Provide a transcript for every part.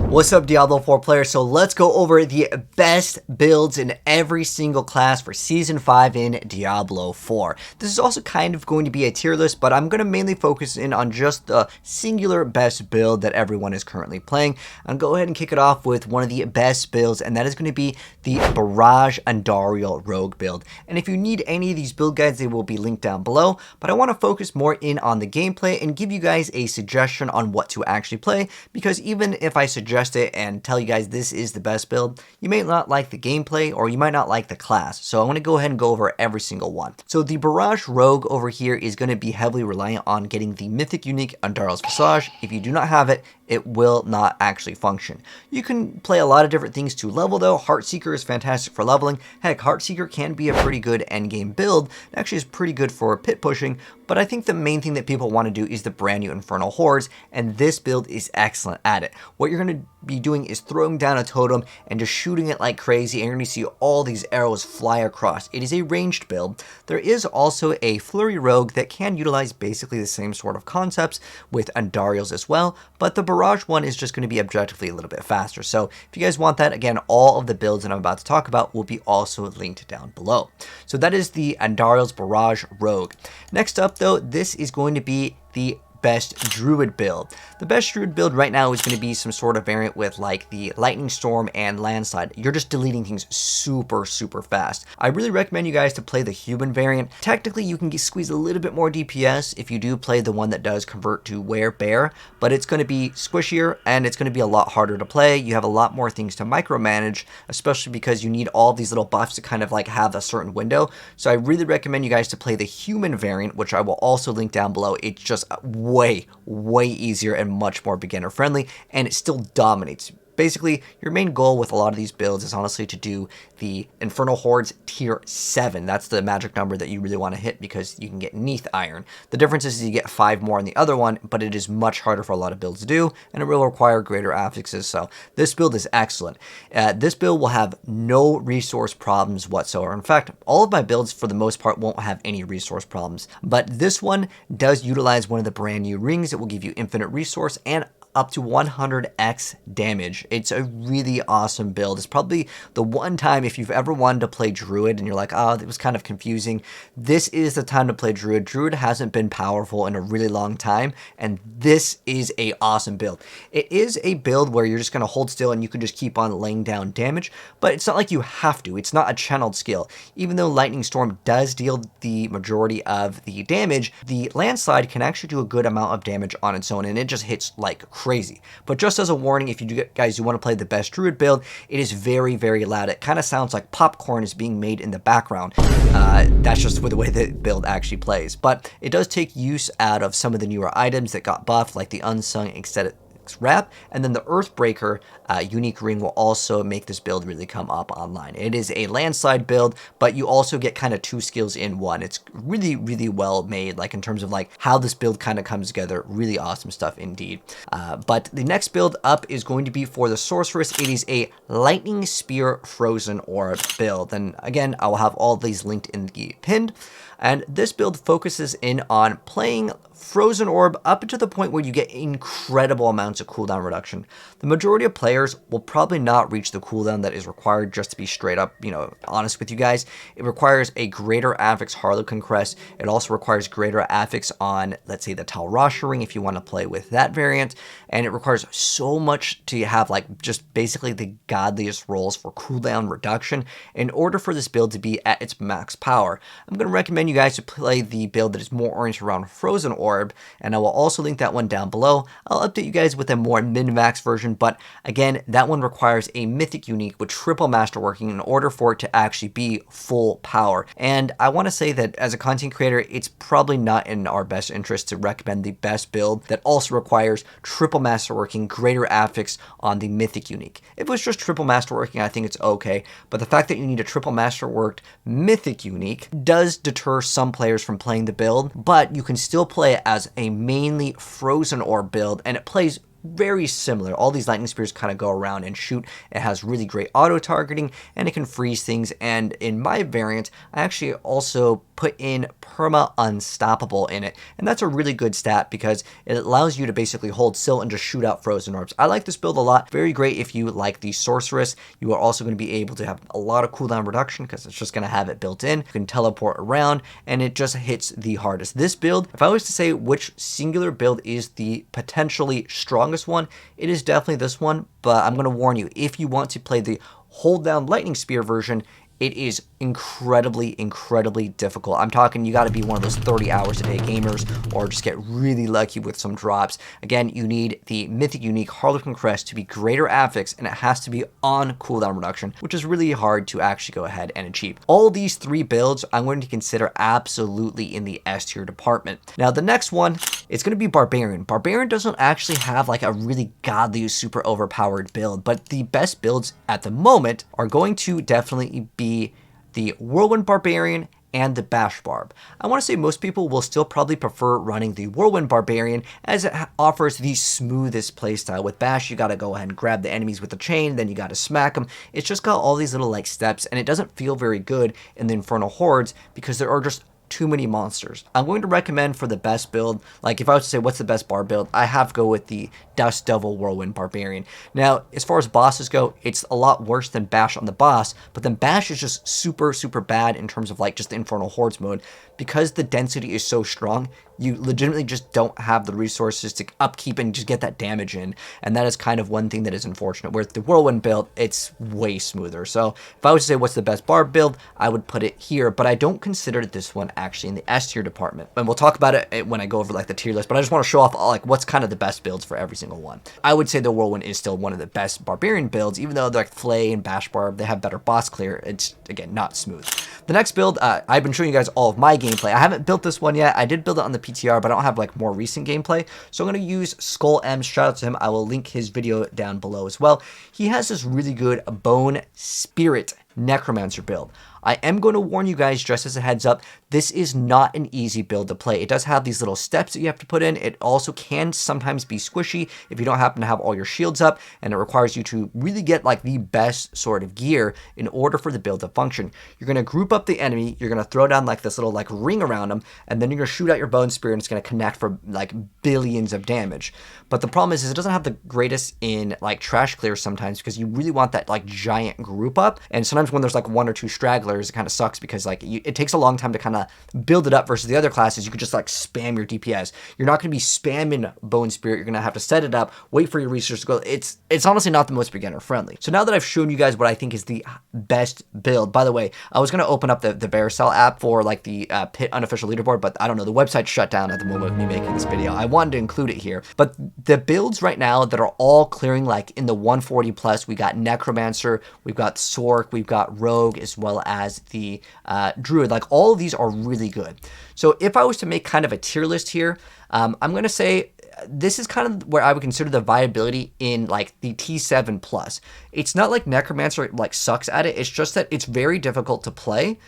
What's up, Diablo 4 players? So let's go over the best builds in every single class for Season 5 in Diablo 4. This is also kind of going to be a tier list, but I'm going to mainly focus in on just the singular best build that everyone is currently playing. I'll go ahead and kick it off with one of the best builds, and that is going to be the Barrage Andariel Rogue build. And if you need any of these build guides, they will be linked down below, but I want to focus more in on the gameplay and give you guys a suggestion on what to actually play, because even if I suggest it and tell you guys this is the best build, you may not like the gameplay or you might not like the class. So I want to go ahead and go over every single one. So the Barrage Rogue over here is going to be heavily reliant on getting the mythic unique Andariel's Visage. If you do not have it, it will not actually function. You can play a lot of different things to level though. Heartseeker is fantastic for leveling. Heck, Heartseeker can be a pretty good endgame build. It actually is pretty good for pit pushing, but I think the main thing that people want to do is the brand new Infernal Hordes, and this build is excellent at it. What you're going to be doing is throwing down a totem and just shooting it like crazy, and you're going to see all these arrows fly across. It is a ranged build. There is also a Flurry Rogue that can utilize basically the same sort of concepts with Andariel's as well, but the Barrage one is just going to be objectively a little bit faster. So if you guys want that, again, all of the builds that I'm about to talk about will be also linked down below. So that is the Andariel's Barrage Rogue. Next up though, this is going to be the best Druid build. The best Druid build right now is going to be some sort of variant with like the Lightning Storm and Landslide. You're just deleting things super fast. I really recommend you guys to play the human variant. Technically, you can squeeze a little bit more DPS if you do play the one that does convert to Bear, but it's going to be squishier and it's going to be a lot harder to play. You have a lot more things to micromanage, especially because you need all of these little buffs to kind of like have a certain window. So I really recommend you guys to play the human variant, which I will also link down below. It's just way easier and much more beginner friendly, and it still dominates. Basically, your main goal with a lot of these builds is honestly to do the Infernal Hordes tier 7. That's the magic number that you really want to hit because you can get Neath Iron. The difference is you get 5 more on the other one, but it is much harder for a lot of builds to do, and it will require greater affixes. So this build is excellent. This build will have no resource problems whatsoever. In fact, all of my builds for the most part won't have any resource problems, but this one does utilize one of the brand new rings. It will give you infinite resource and up to 100x damage. It's a really awesome build. It's probably the one time if you've ever wanted to play Druid and you're like, oh, it was kind of confusing, this is the time to play Druid. Druid hasn't been powerful in a really long time, and this is a awesome build. It is a build where you're just going to hold still and you can just keep on laying down damage, but it's not like you have to. It's not a channeled skill. Even though Lightning Storm does deal the majority of the damage, the Landslide can actually do a good amount of damage on its own, and it just hits like crazy. But just as a warning, if you guys do want to play the best Druid build, it is very loud. It kind of sounds like popcorn is being made in the background. That's just the way the build actually plays. But it does take use out of some of the newer items that got buffed, like the Unsung Aesthetic Wrap, and then the Earthbreaker unique ring will also make this build really come up online. It is a Landslide build, but you also get kind of 2 skills in one. It's really well made, like in terms of like how this build kind of comes together. Really awesome stuff indeed. But the next build up is going to be for the Sorceress. It is a Lightning Spear Frozen Orb build, and again, I will have all these linked in the pinned. And this build focuses in on playing Frozen Orb up to the point where you get incredible amounts of cooldown reduction. The majority of players will probably not reach the cooldown that is required, just to be straight up, honest with you guys. It requires a greater affix Harlequin Crest. It also requires greater affix on, let's say, the Tal Rasha ring if you want to play with that variant. And it requires so much to have like just basically the godliest rolls for cooldown reduction in order for this build to be at its max power. I'm going to recommend you guys to play the build that is more oriented around Frozen Orb, and I will also link that one down below. I'll update you guys with a more min-max version, but again, that one requires a mythic unique with triple masterworking in order for it to actually be full power. And I want to say that as a content creator, it's probably not in our best interest to recommend the best build that also requires triple masterworking, greater affix on the mythic unique. If it was just triple masterworking, I think it's okay, but the fact that you need a triple masterworked mythic unique does deter some players from playing the build, but you can still play it as a mainly Frozen Orb build, and it plays very similar. All these lightning spears kind of go around and shoot. It has really great auto targeting, and it can freeze things. And in my variant, I actually also put in perma unstoppable in it, and that's a really good stat because it allows you to basically hold still and just shoot out frozen orbs. I like this build a lot. Very great if you like the sorceress. You are also going to be able to have a lot of cooldown reduction because it's just going to have it built in. You can teleport around, and it just hits the hardest. This build, if I was to say which singular build is the potentially strongest one, it is definitely this one. But I'm going to warn you, if you want to play the hold down lightning spear version, it is incredibly difficult. I'm talking you got to be one of those 30 hours a day gamers or just get really lucky with some drops. Again, you need the mythic unique Harlequin crest to be greater affix, and it has to be on cooldown reduction, which is really hard to actually go ahead and achieve. All these 3 builds I'm going to consider absolutely in the S tier department. Now the next one, it's going to be Barbarian. Barbarian doesn't actually have like a really godly super overpowered build, but the best builds at the moment are going to definitely be the Whirlwind Barbarian and the Bash Barb. I want to say most people will still probably prefer running the Whirlwind Barbarian as it offers the smoothest playstyle. With Bash, you got to go ahead and grab the enemies with the chain, then you got to smack them. It's just got all these little like steps, and it doesn't feel very good in the Infernal Hordes because there are just too many monsters. I'm going to recommend for the best build, like if I was to say what's the best Barb build, I have to go with the Dust Devil Whirlwind Barbarian. Now, as far as bosses go, it's a lot worse than Bash on the boss, but then Bash is just super bad in terms of like just the Infernal Hordes mode. Because the density is so strong, you legitimately just don't have the resources to upkeep and just get that damage in, and that is kind of one thing that is unfortunate. Where the Whirlwind build, it's way smoother. So if I was to say what's the best Barb build, I would put it here, but I don't consider this one actually in the S tier department. And we'll talk about it when I go over like the tier list, but I just want to show off like what's kind of the best builds for every single one. I would say the Whirlwind is still one of the best Barbarian builds, even though like Flay and Bash Barb, they have better boss clear. It's, again, not smooth. The next build, I've been showing you guys all of my gameplay. I haven't built this one yet. I did build it on the PTR, but I don't have like more recent gameplay. So I'm going to use Skull M. Shout out to him. I will link his video down below as well. He has this really good Bone Spirit Necromancer build. I am going to warn you guys just as a heads up, this is not an easy build to play. It does have these little steps that you have to put in. It also can sometimes be squishy if you don't happen to have all your shields up, and it requires you to really get like the best sort of gear in order for the build to function. You're going to group up the enemy, you're going to throw down like this little like ring around them, and then you're going to shoot out your Bone Spear, and it's going to connect for like billions of damage. But the problem is it doesn't have the greatest in like trash clear sometimes, because you really want that like giant group up, and sometimes when there's like 1 or 2 stragglers, it kind of sucks because like it takes a long time to kind of build it up versus the other classes. You could just like spam your DPS. You're not going to be spamming Bone Spirit. You're going to have to set it up, wait for your resources to go. It's honestly not the most beginner friendly. So now that I've shown you guys what I think is the best build, by the way, I was going to open up the Vericel app for like the Pit unofficial leaderboard, but I don't know, the website's shut down at the moment of me making this video. I wanted to include it here, but the builds right now that are all clearing like in the 140 plus, we got Necromancer, we've got Sorc, we've got Rogue, as well as the Druid. Like all of these are really good. So if I was to make kind of a tier list here, I'm going to say this is kind of where I would consider the viability in like the T7 plus. It's not like Necromancer like sucks at it. It's just that it's very difficult to play.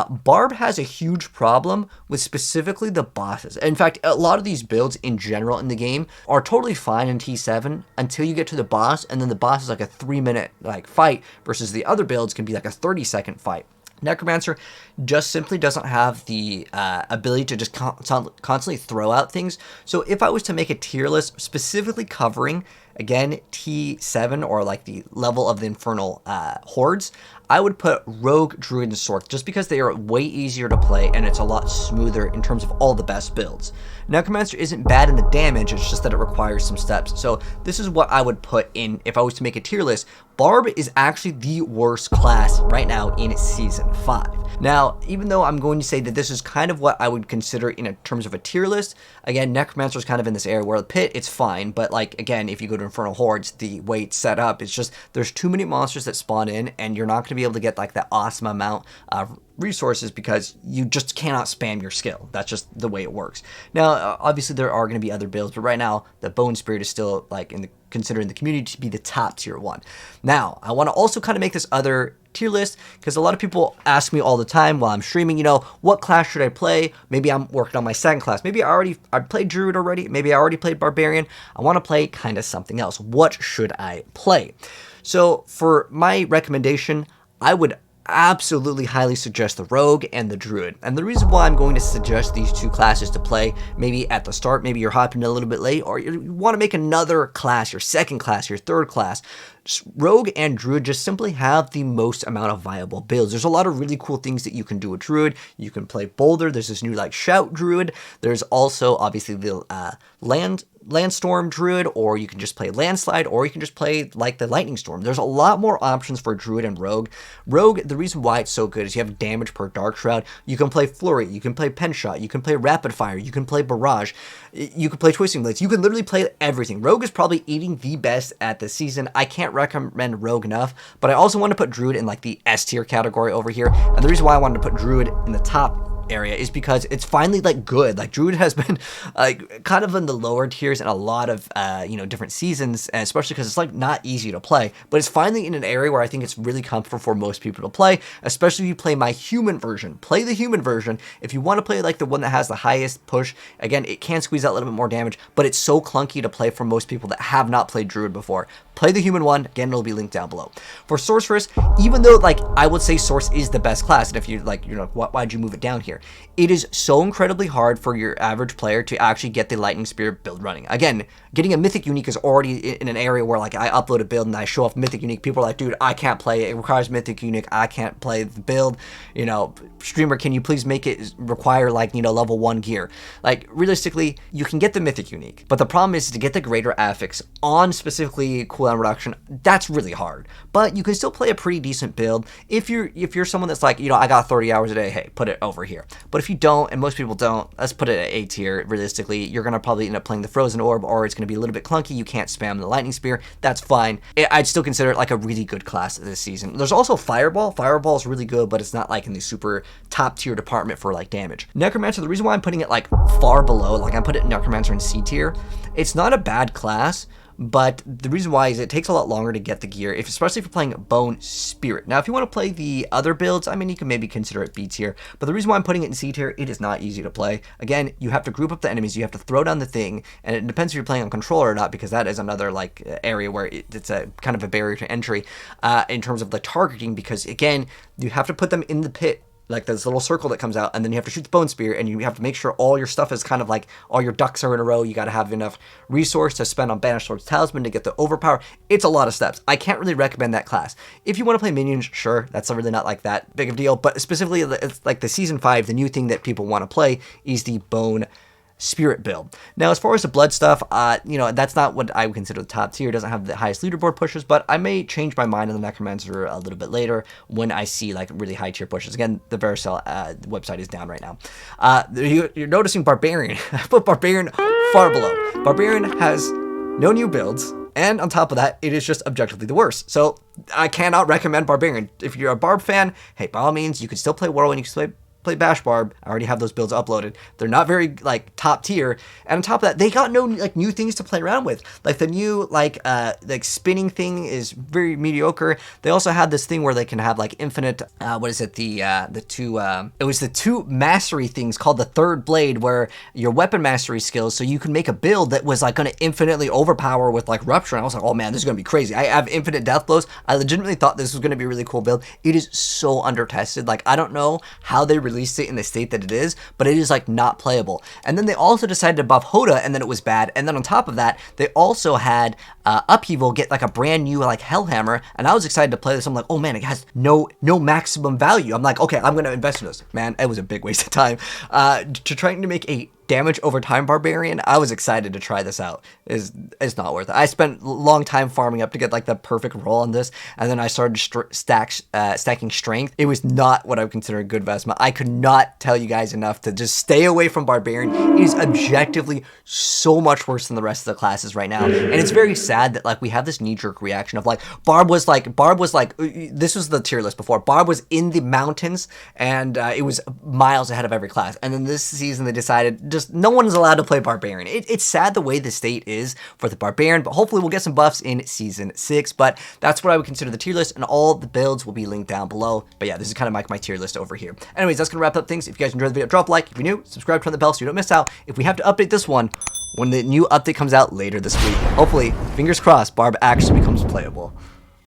Barb has a huge problem with specifically the bosses. In fact, a lot of these builds in general in the game are totally fine in T7 until you get to the boss, and then the boss is like a 3-minute like fight versus the other builds can be like a 30-second fight. Necromancer just simply doesn't have the ability to just constantly throw out things. So if I was to make a tier list specifically covering, again, T7 or like the level of the Infernal Hordes, I would put Rogue, Druid, and Sorc just because they are way easier to play and it's a lot smoother in terms of all the best builds. Necromancer isn't bad in the damage, it's just that it requires some steps. So this is what I would put in if I was to make a tier list. Barb is actually the worst class right now in Season 5. Now, even though I'm going to say that this is kind of what I would consider in terms of a tier list, again, Necromancer is kind of in this area where the Pit, it's fine, but like, again, if you go to Infernal Hordes, the way it's set up, it's just, there's too many monsters that spawn in, and you're not going to be able to get like that awesome amount of resources because you just cannot spam your skill. That's just the way it works. Now, obviously there are going to be other builds, but right now the Bone Spirit is still like considered in the community to be the top tier one. Now, I want to also kind of make this other tier list, because a lot of people ask me all the time while I'm streaming, you know, what class should I play? Maybe I'm working on my second class. Maybe I played Druid already. Maybe I already played Barbarian. I want to play kind of something else. What should I play? So for my recommendation, I would absolutely highly suggest the Rogue and the Druid. And the reason why I'm going to suggest these two classes to play, maybe at the start, maybe you're hopping a little bit late, or you want to make another class, your second class, your third class, Rogue and Druid just simply have the most amount of viable builds. There's a lot of really cool things that you can do with Druid. You can play Boulder. There's this new like Shout Druid. There's also obviously the Landstorm Druid, or you can just play Landslide, or you can just play like the Lightning Storm. There's a lot more options for Druid and Rogue. Rogue, the reason why it's so good is you have damage per Dark Shroud. You can play Flurry, you can play Pen Shot, you can play Rapid Fire, you can play Barrage, you can play Twisting Blades. You can literally play everything. Rogue is probably eating the best at the season. I can't recommend Rogue enough, but I also want to put Druid in like the S tier category over here. And the reason why I wanted to put Druid in the top area is because it's finally like good. Like Druid has been like kind of in the lower tiers in a lot of you know, different seasons, and especially because it's like not easy to play, but it's finally in an area where I think it's really comfortable for most people to play, especially if you play my human version. Play the human version. If you want to play like the one that has the highest push, again, it can squeeze out a little bit more damage, but it's so clunky to play for most people that have not played Druid before. Play the human one. Again, it'll be linked down below. For Sorceress, even though like I would say Source is the best class, and if you like, you know, why'd you move it down here? It is so incredibly hard for your average player to actually get the Lightning Spear build running. Again, getting a Mythic Unique is already in an area where like I upload a build and I show off Mythic Unique. People are like, dude, I can't play it. It requires Mythic Unique. I can't play the build. You know, streamer, can you please make it require like, you know, level 1 gear? Like realistically, you can get the Mythic Unique, but the problem is to get the Greater Affix on specifically cooldown reduction. That's really hard, but you can still play a pretty decent build if you're someone that's like, you know, I got 30 hours a day. Hey, put it over here. But if you don't, and most people don't, let's put it at A tier. Realistically, you're gonna probably end up playing the Frozen Orb, or it's gonna be a little bit clunky. You can't spam the Lightning Spear. That's fine. I'd still consider it like a really good class this season. There's also Fireball. Fireball is really good, but it's not like in the super top tier department for like damage. Necromancer, the reason why I'm putting it like far below, like I put it Necromancer in C tier, it's not a bad class, but the reason why is it takes a lot longer to get the gear, especially if you're playing Bone Spirit. Now, if you want to play the other builds, I mean, you can maybe consider it B tier, but the reason why I'm putting it in C tier, it is not easy to play. Again, you have to group up the enemies, you have to throw down the thing, and it depends if you're playing on controller or not, because that is another like area where it's a kind of a barrier to entry in terms of the targeting, because again, you have to put them in the pit, like this little circle that comes out, and then you have to shoot the Bone Spear, and you have to make sure all your stuff is kind of like, all your ducks are in a row. You got to have enough resource to spend on Banished Lord's Talisman to get the overpower. It's a lot of steps. I can't really recommend that class. If you want to play minions, sure, that's really not like that big of a deal, but specifically, it's like the Season 5, the new thing that people want to play is the Bone Spirit build. Now, as far as the blood stuff, you know, that's not what I would consider the top tier. It doesn't have the highest leaderboard pushes, but I may change my mind on the Necromancer a little bit later when I see like really high tier pushes. Again, the Vericel website is down right now. You're noticing Barbarian. I put Barbarian far below. Barbarian has no new builds, and on top of that, it is just objectively the worst. So I cannot recommend Barbarian. If you're a Barb fan, hey, by all means, you can still play Whirlwind, you can still play Bash Barb. I already have those builds uploaded. They're not very like top tier, and on top of that, they got no like new things to play around with. Like the new like spinning thing is very mediocre. They also had this thing where they can have like infinite what is it, the two mastery things called the third blade, where your weapon mastery skills, so you can make a build that was like going to infinitely overpower with like rupture. And I was like, oh man, this is going to be crazy. I have infinite death blows. I legitimately thought this was going to be a really cool build. It is so undertested. Like I don't know how they released it in the state that it is, but it is like not playable. And then they also decided to buff Hoda, and then it was bad. And then on top of that, they also had Upheaval get like a brand new like Hellhammer, and I was excited to play this. I'm like, oh man, it has no maximum value. I'm like, okay, I'm gonna invest in this. Man, it was a big waste of time to trying to make a damage over time Barbarian. I was excited to try this out. It's not worth it. I spent a long time farming up to get like the perfect roll on this, and then I started stacking strength. It was not what I would consider a good investment. I could not tell you guys enough to just stay away from Barbarian. It is objectively so much worse than the rest of the classes right now, and it's very sad that like we have this knee-jerk reaction of like Barb was like this was the tier list before. Barb was in the mountains, and it was miles ahead of every class, and then this season they decided just just no one is allowed to play Barbarian. It's sad the way the state is for the Barbarian, but hopefully we'll get some buffs in Season 6. But that's what I would consider the tier list, and all the builds will be linked down below. But yeah, this is kind of like my tier list over here. Anyways, that's going to wrap up things. If you guys enjoyed the video, drop a like. If you're new, subscribe, turn the bell so you don't miss out. If we have to update this one when the new update comes out later this week, hopefully, fingers crossed, Barb actually becomes playable.